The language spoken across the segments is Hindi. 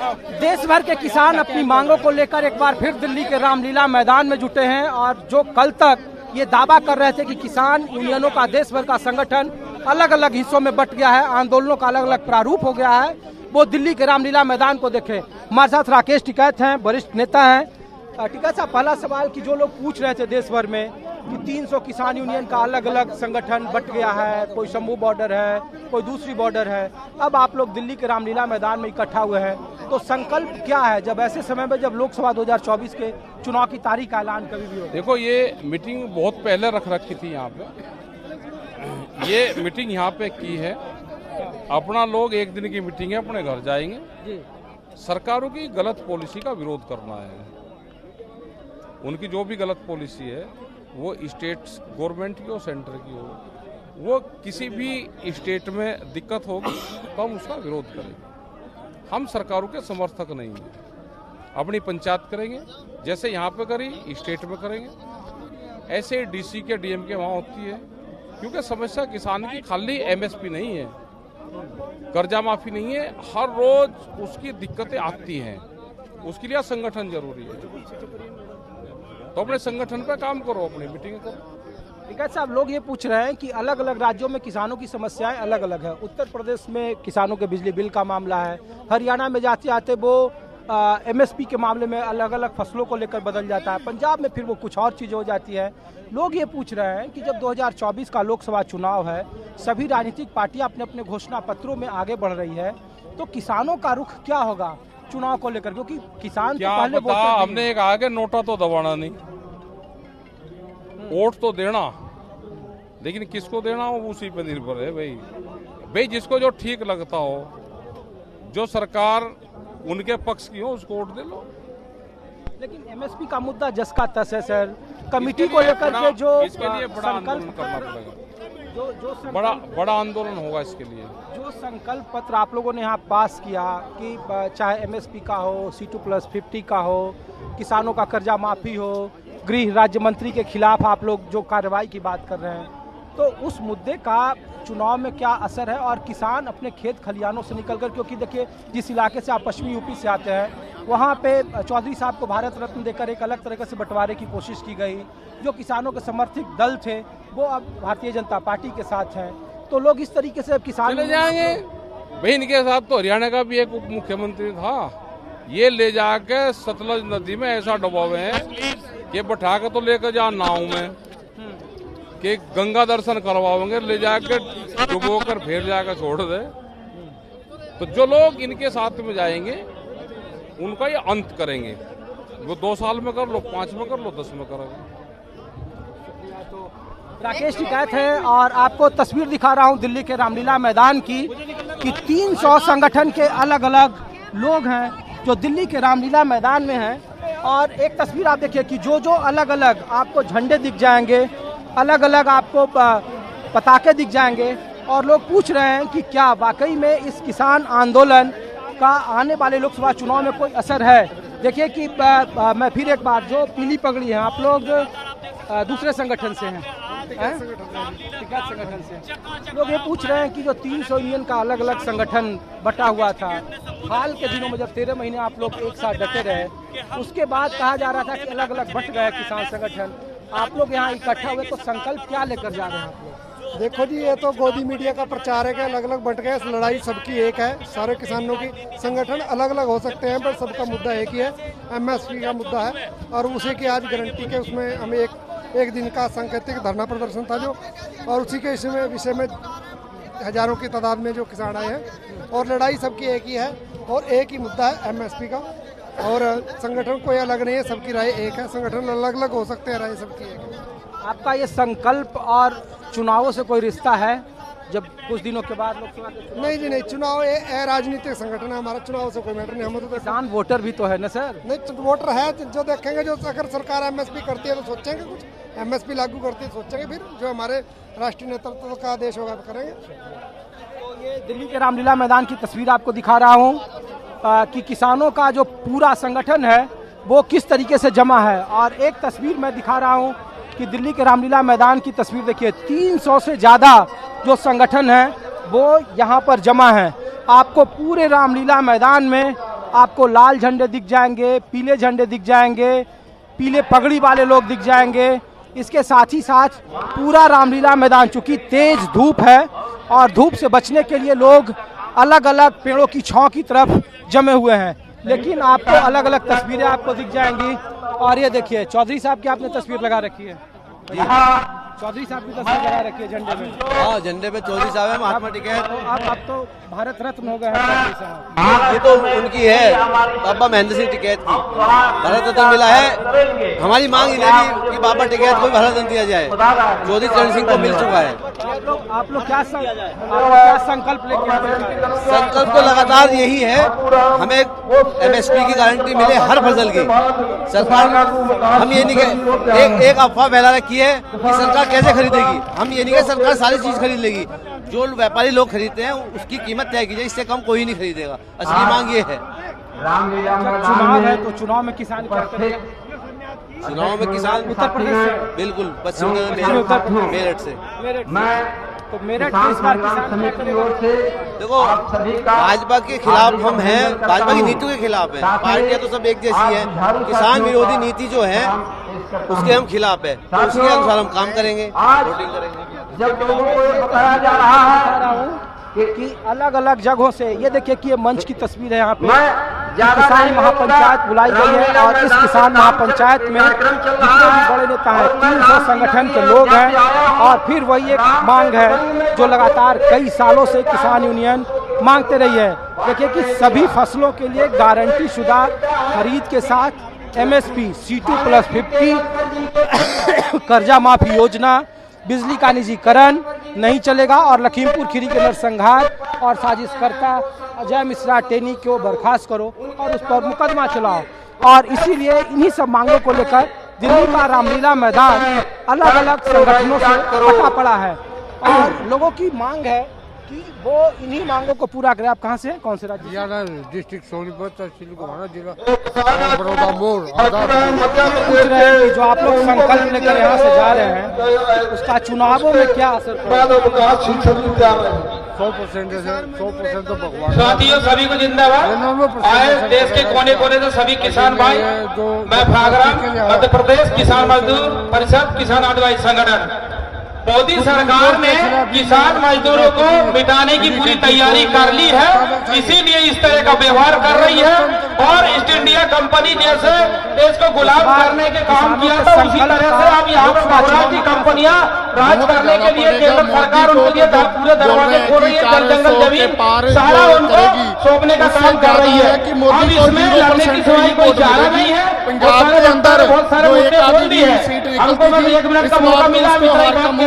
देश भर के किसान अपनी मांगों को लेकर एक बार फिर दिल्ली के रामलीला मैदान में जुटे हैं और जो कल तक ये दावा कर रहे थे कि किसान यूनियनों का देश भर का संगठन अलग अलग हिस्सों में बंट गया है, आंदोलनों का अलग अलग प्रारूप हो गया है, वो दिल्ली के रामलीला मैदान को देखें। हमारे साथ राकेश टिकैत हैं, वरिष्ठ नेता हैं। टिकैत साहब, पहला सवाल कि जो लोग पूछ रहे थे देश भर में कि 300 किसान यूनियन का अलग अलग संगठन बंट गया है, कोई शंभू बॉर्डर है, कोई दूसरी बॉर्डर है, अब आप लोग दिल्ली के रामलीला मैदान में इकट्ठा हुए हैं, तो संकल्प क्या है जब ऐसे समय में जब लोकसभा 2024 के चुनाव की तारीख का ऐलान कभी भी हो? देखो, ये मीटिंग बहुत पहले रख रखी थी यहाँ पे। ये मीटिंग यहाँ पे की है, अपना लोग एक दिन की मीटिंग है, अपने घर जाएंगे जी। सरकारों की गलत पॉलिसी का विरोध करना है। उनकी जो भी गलत पॉलिसी है वो स्टेट गवर्नमेंट की हो, सेंटर की हो, वो किसी भी स्टेट में दिक्कत होगी तो हम उसका विरोध करेंगे। हम सरकारों के समर्थक नहीं हैं। अपनी पंचायत करेंगे, जैसे यहाँ पे करी स्टेट में करेंगे, ऐसे डीसी के डीएम के वहाँ होती है। क्योंकि समस्या किसान की खाली एमएसपी नहीं है, कर्जा माफी नहीं है, हर रोज उसकी दिक्कतें आती हैं। उसके लिए संगठन जरूरी है, तो अपने संगठन पर काम करो, अपनी मीटिंग करो। टिकैत साहब, लोग ये पूछ रहे हैं कि अलग अलग राज्यों में किसानों की समस्याएं अलग अलग है। उत्तर प्रदेश में किसानों के बिजली बिल का मामला है, हरियाणा में जाते आते वो एमएसपी के मामले में अलग अलग फसलों को लेकर बदल जाता है, पंजाब में फिर वो कुछ और चीज़ हो जाती है। लोग ये पूछ रहे हैं कि जब 2024 का लोकसभा चुनाव है, सभी राजनीतिक पार्टियां अपने अपने घोषणा पत्रों में आगे बढ़ रही है, तो किसानों का रुख क्या होगा चुनाव को लेकर? क्योंकि किसान क्या तो पहले बता, हमने एक आगे नोटा तो दबाना नहीं, वोट तो देना, लेकिन किसको देना हो उसी पे निर्भर है भाई। जिसको जो ठीक लगता हो, जो सरकार उनके पक्ष की हो, उसको वोट दे लो। लेकिन एमएसपी का मुद्दा जस का तस है सर। कमेटी को लेकर के जो इसके लिए बड़ा आंदोलन करना पड़ेगा, बड़ा आंदोलन होगा इसके लिए। जो संकल्प पत्र आप लोगों ने यहाँ पास किया कि चाहे एमएसपी का हो, C2+50 का हो, किसानों का कर्जा माफी हो, गृह राज्य मंत्री के खिलाफ आप लोग जो कार्रवाई की बात कर रहे हैं, तो उस मुद्दे का चुनाव में क्या असर है? और किसान अपने खेत खलिहानों से निकलकर, क्योंकि देखिए जिस इलाके से आप पश्चिमी यूपी से आते हैं, वहाँ पे चौधरी साहब को भारत रत्न देकर एक अलग तरीके से बंटवारे की कोशिश की गई। जो किसानों के समर्थित दल थे वो अब भारतीय जनता पार्टी के साथ हैं, तो लोग इस तरीके से अब किसान ले जाएंगे भाई। इनके साथ तो हरियाणा का भी एक उप मुख्यमंत्री था, ये ले जाके सतलज नदी में ऐसा डुबावे हैं कि बैठा के तो लेकर जा नाव में कि गंगा दर्शन करवाओगे, ले जाकर डुबो कर फिर जाकर छोड़ दे। तो जो लोग इनके साथ में जाएंगे उनका ये अंत करेंगे। वो 2 साल में कर लो, 5 में कर लो, 10 में करेंगे। राकेश टिकैत है और आपको तस्वीर दिखा रहा हूं दिल्ली के रामलीला मैदान की कि 300 संगठन के अलग अलग लोग हैं जो दिल्ली के रामलीला मैदान में हैं। और एक तस्वीर आप देखिए कि जो जो अलग अलग आपको झंडे दिख जाएंगे, अलग अलग आपको पताके दिख जाएंगे, और लोग पूछ रहे हैं कि क्या वाकई में इस किसान आंदोलन का आने वाले लोकसभा चुनाव में कोई असर है। देखिए कि मैं फिर एक बार, जो पीली पगड़ी है, आप लोग दूसरे संगठन से हैं, टिकैत संगठन से। लोग ये पूछ रहे हैं कि जो 300 यूनियन का अलग अलग संगठन बटा हुआ था, हाल के दिनों में जब 13 महीने आप लोग एक साथ डटे रहे, उसके बाद कहा जा रहा था कि अलग अलग बट गए किसान संगठन, आप लोग यहाँ इकट्ठा हुए, तो संकल्प क्या लेकर जा रहे हैं आप लोग? देखो जी, ये तो गोदी मीडिया का प्रचार है कि अलग अलग बट गए। लड़ाई सबकी एक है, सारे किसानों की। संगठन अलग अलग हो सकते हैं पर सबका मुद्दा एक ही है, एमएसपी का मुद्दा है। और उसी की आज गारंटी के उसमें हमें एक दिन का सांकेतिक धरना प्रदर्शन था जो, और उसी के विषय में हजारों की तादाद में जो किसान आए हैं, और लड़ाई सबकी एक ही है और एक ही मुद्दा है एमएसपी का। और संगठन कोई अलग नहीं है, सबकी राय एक है। संगठन अलग अलग हो सकते हैं, राय सबकी एक है। आपका ये संकल्प और चुनावों से कोई रिश्ता है? जब कुछ दिनों के बाद लोकसभा के चुनाव? नहीं जी नहीं, चुनाव ये राजनीतिक संगठन है हमारा, चुनाव से कोई मैटर नहीं। हम तो किसान वोटर भी तो है ना सर? नहीं, वोटर है जो देखेंगे, जो अगर सरकार एमएसपी करती है तो सोचेंगे, कुछ एमएसपी लागू करती है सोचेंगे, फिर जो हमारे राष्ट्रीय नेतृत्व का आदेश होगा तो करेंगे। तो ये दिल्ली के रामलीला मैदान की तस्वीर आपको दिखा रहा हूँ कि किसानों का जो पूरा संगठन है वो किस तरीके से जमा है। और एक तस्वीर मैं दिखा रहा हूँ कि दिल्ली के रामलीला मैदान की तस्वीर देखिए, 300 से ज़्यादा जो संगठन हैं वो यहाँ पर जमा हैं। आपको पूरे रामलीला मैदान में आपको लाल झंडे दिख जाएंगे, पीले झंडे दिख जाएंगे, पीले पगड़ी वाले लोग दिख जाएंगे। इसके साथ ही साथ पूरा रामलीला मैदान, चूंकि तेज धूप है और धूप से बचने के लिए लोग अलग अलग पेड़ों की छांव की तरफ जमे हुए हैं, लेकिन आपको अलग अलग तस्वीरें आपको दिख जाएंगी। और ये देखिए चौधरी साहब की आपने तस्वीर लगा रखी है, चौधरी साहब की तस्वीर लगा रखी है झंडे में। हाँ, झंडे पे चौधरी साहब है, महात्मा टिकैत। तो अब तो भारत रत्न हो गए हैं चौधरी साहब। ये तो उनकी है, बाबा महेंद्र सिंह टिकैत की भारत रत्न मिला है। हमारी मांग ये थी कि बाबा टिकैत को भी भारत रत्न दिया जाए, चौधरी चरण सिंह को मिल चुका है। आप लोग क्या संकल्प लेके आए हैं? संकल्प तो लगातार यही है, हमें MSP की गारंटी मिले हर फसल की। सरकार, हम ये नहीं कह, एक अफवाह फैला रखी है कि सरकार कैसे खरीदेगी। हम ये नहीं कह सरकार सारी चीज खरीद लेगी, जो व्यापारी लोग खरीदते हैं उसकी कीमत तय की जाए, इससे कम कोई नहीं खरीदेगा। असली मांग ये है। चुनाव है तो चुनाव में किसान क्या करेगा? चुनाव में किसान उत्तर प्रदेश से, बिल्कुल पश्चिम मेरठ से। तो मेरठ में इस बार किसान क्या करेगा? देखो, भाजपा के खिलाफ हम हैं, भाजपा की नीति के खिलाफ है। पार्टियां तो सब एक जैसी है, किसान विरोधी नीति जो है उसके हम खिलाफ है, तो उसके अनुसार हम काम करेंगे, वोटिंग करेंगे। जब लोगों को ये बताया जा रहा है कि अलग अलग जगहों से, ये देखिए कि ये मंच की तस्वीर है, यहाँ पे किसान महापंचायत बुलाई गई है और इस किसान महापंचायत में जितने भी बड़े नेता हैं, 300 संगठन के लोग हैं। और फिर वही एक मांग है जो लगातार कई सालों से किसान यूनियन मांगते रही है। देखिए कि सभी फसलों के लिए गारंटी शुदा खरीद के साथ MSP, C2+50, कर्जा माफी योजना, बिजली का निजीकरण नहीं चलेगा और लखीमपुर खीरी के नरसंहार और साजिशकर्ता अजय मिश्रा टेनी को बर्खास्त करो और उस पर मुकदमा चलाओ। और इसीलिए इन्हीं सब मांगों को लेकर दिल्ली का रामलीला मैदान अलग अलग संगठनों से फटा पड़ा है और लोगों की मांग है कि वो इन्हीं मांगों को पूरा करें। आप कहाँ से हैं, कौन से राज्य? डिस्ट्रिक्ट सोनीपत, तहसील गोहाना, जिला बड़ौदा मोड़। पूछ रहे हैं कि जो आप लोग संकल्प लेकर यहाँ से जा रहे हैं उसका चुनावों में क्या असर पड़ेगा? 100% है, 100% तो भगवान। साथियों सभी को जिंदाबाद। आए देश के कोने कोने से सभी किसान भाई, मैं फागराम मध्य प्रदेश किसान मजदूर परिषद किसान आदिवासी संगठन। मोदी सरकार ने किसान मजदूरों को मिटाने की पूरी तैयारी कर ली है, इसीलिए इस तरह का व्यवहार कर रही है और ईस्ट इंडिया कंपनी जैसे देश को गुलाम करने के काम किया था, उसी तरह से अब यहाँ पर महाराष्ट्र की कंपनियां राज करने के लिए केंद्र सरकार उनके लिए पूरे दरवाजे खोल रही है, जल जंगल जमीन सारा उनको सौंपने का काम कर रही है। अब इसमें लड़ने की सिवाय कोई चारा नहीं है। पंजाब के अंदर बहुत सारे मुद्दे बोल दिए हैं, हमको मैं 1 मिनट का मौका मिला,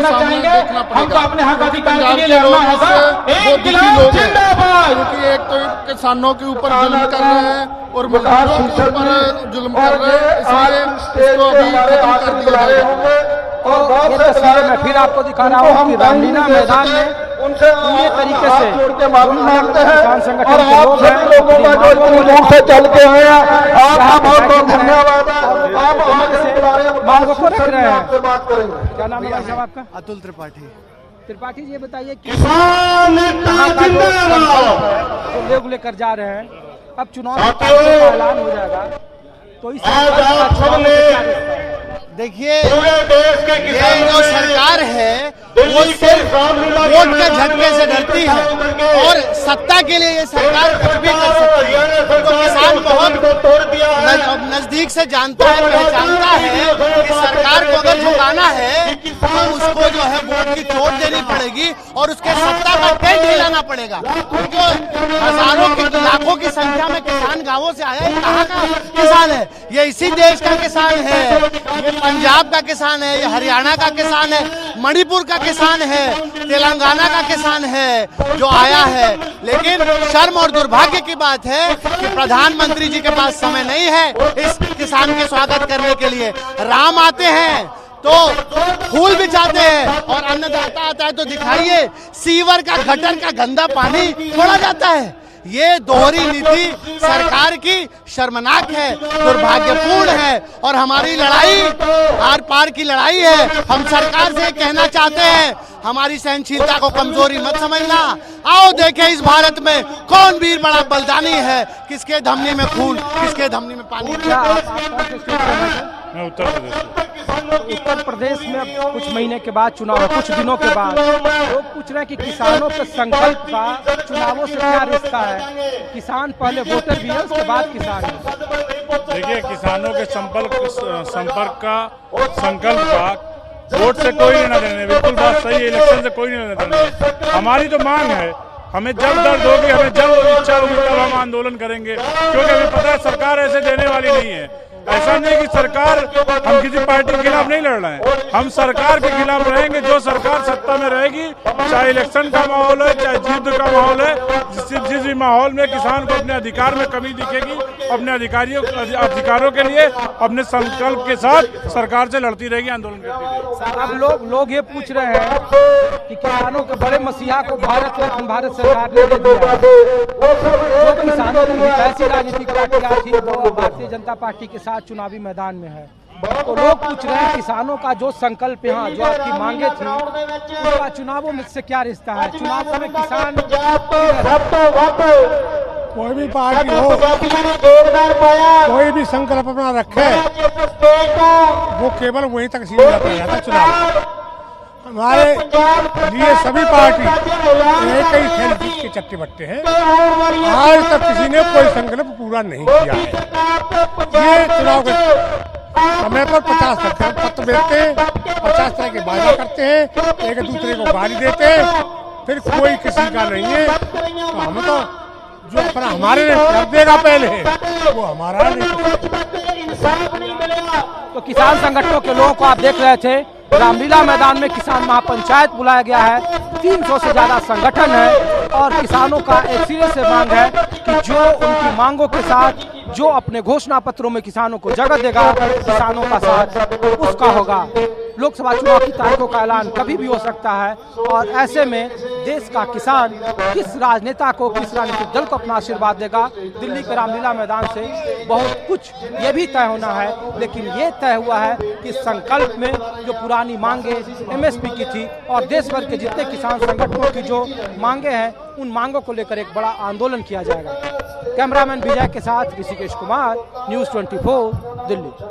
चाहेंगे हमको अपने हक अधिकार के लिए लड़ना होगा। एक जिंदाबाद। क्योंकि एक तो किसानों के ऊपर जुल्म कर रहे हैं और मजदूरों के ऊपर जुल्म कर रहे हैं, इसलिए इसको अभी खत्म कर दिया जाएगा। और ये तस्वीरें मैं फिर आपको दिखा रहा हूँ कि रामलीला मैदान में उनसे पूरे तरीके से जोड़ते माफी मांगते हैं किसान और संगठन के आप लोग हैं, सभी लोगों का जो इतनी दूर से चल के आए हैं, आपका बहुत बहुत धन्यवाद है। आप हमारे मांगों को रख रहे हैं। आपसे बात करेंगे। क्या नाम है भाई साहब आपका? अतुल त्रिपाठी। त्रिपाठी जी, ये बताइए कि किसान नेता जिंदाबाद। जो लोग लेकर जा रहे हैं, अब चुनाव का ऐलान हो जाएगा तो इस आज आप सबने देखिए, पूरे देश के ये किसानों जो ने सरकार है दिल्ली वो के सिर्फ रामलीला वोट के मैदान झटके से डरती है और सत्ता के लिए ये सरकार कुछ भी कर सकती है। तो किसान बहुत को तोड़ दिया है। नजदीक से जानता है, पहचानता है कि सरकार को अगर झुकाना है तो उसको जो है वोट की चोट देनी पड़ेगी और उसके सत्ता का टेंट हिलाना पड़ेगा। जो हजारों की लाखों की संख्या में किसान गांवों से आया, ये कहाँ का किसान है? ये इसी देश का किसान है, ये पंजाब का किसान है, ये हरियाणा का किसान है, मणिपुर का किसान है, तेलंगाना का किसान है जो आया है। लेकिन शर्म और दुर्भाग्य की बात है कि प्रधानमंत्री जी के पास समय नहीं है इस किसान के स्वागत करने के लिए। राम आते हैं तो फूल बिछाते हैं और अन्नदाता आता है तो दिखाइए सीवर का गटर का गंदा पानी छोड़ा जाता है। ये दोहरी नीति सरकार की शर्मनाक है, दुर्भाग्यपूर्ण है और हमारी लड़ाई आर पार की लड़ाई है। हम सरकार से कहना चाहते हैं, हमारी सहनशीलता को कमजोरी मत समझना। आओ देखें इस भारत में कौन वीर बड़ा बलिदानी है, किसके धमनी में खून, किसके धमनी में पानी। क्या आप कौन से स्टेट से हैं? मैं उत्तर प्रदेश से। उत्तर प्रदेश में अब कुछ महीने के बाद चुनाव है, कुछ दिनों के बाद लोग पूछ रहे हैं कि किसानों के संकल्प का चुनावों से क्या रिश्ता है। किसान पहले वोटर भी है, उसके बाद किसान है। देखिए, किसानों के संपर्क का संकल्प का वोट से कोई लेना देना, बिल्कुल बात सही है, इलेक्शन से कोई लेना देना। हमारी तो मांग है, हमें जब दर्द होगी, हमें जब इच्छा होगी तब हम आंदोलन करेंगे, क्योंकि हमें पता है सरकार ऐसे देने वाली नहीं है। ऐसा नहीं कि सरकार, हम किसी पार्टी के खिलाफ नहीं लड़ रहे हैं, हम सरकार के खिलाफ रहेंगे। जो सरकार सत्ता में रहेगी, चाहे इलेक्शन का माहौल है, चाहे युद्ध का माहौल है, जिस भी माहौल में किसान को अपने अधिकार में कमी दिखेगी, अपने अधिकारों के लिए अपने संकल्प के साथ सरकार से लड़ती रहेगी, आंदोलन करती रहेगी। अब लोग ये पूछ रहे हैं कि किसानों के बड़े मसीहा को भारत रत्न भारत सरकार ने दे दिया। जो किसानों की ऐसी राजनीतिक पार्टियां थी वो भारतीय जनता पार्टी के साथ चुनावी मैदान में है, तो लोग पूछ रहे हैं किसानों का जो संकल्प यहाँ, जो आपकी मांगे थी, उसका चुनावों में से क्या रिश्ता है। चुनावों में किसान कोई भी पार्टी हो, कोई भी संकल्प अपना रखे, वो केवल वहीं तक सीमित रहता है चुनाव। हमारे लिए सभी पार्टी एक ही खेल के चट्टे बट्टे हैं। आज तक किसी ने कोई संकल्प पूरा नहीं किया है। ये चुनाव के समय पर 50 पत्र देते हैं, 50 तरह के वादा करते हैं, एक दूसरे को गाली देते हैं, फिर कोई किसी का नहीं है। तो हम तो जो अपना हमारे लिए कर देगा पहले, वो हमारा नहीं। तो किसान संगठनों के लोगों को आप देख रहे थे, रामलीला मैदान में किसान महापंचायत बुलाया गया है। 300 से ज्यादा संगठन है और किसानों का एक सिरे से मांग है कि जो उनकी मांगों के साथ, जो अपने घोषणा पत्रों में किसानों को जगह देगा, किसानों का साथ उसका होगा। लोकसभा चुनाव की तारीखों का ऐलान कभी भी हो सकता है और ऐसे में देश का किसान किस राजनेता को, किस राजनीतिक दल को अपना आशीर्वाद देगा, दिल्ली के रामलीला मैदान से बहुत कुछ ये भी तय होना है। लेकिन ये तय हुआ है कि संकल्प में जो पुरानी मांगे एमएसपी की थी और देश भर के जितने किसान संगठनों की जो मांगे हैं, उन मांगों को लेकर एक बड़ा आंदोलन किया जाएगा। कैमरामैन विजय के साथ ऋषिकेश कुमार, न्यूज़ 24 दिल्ली।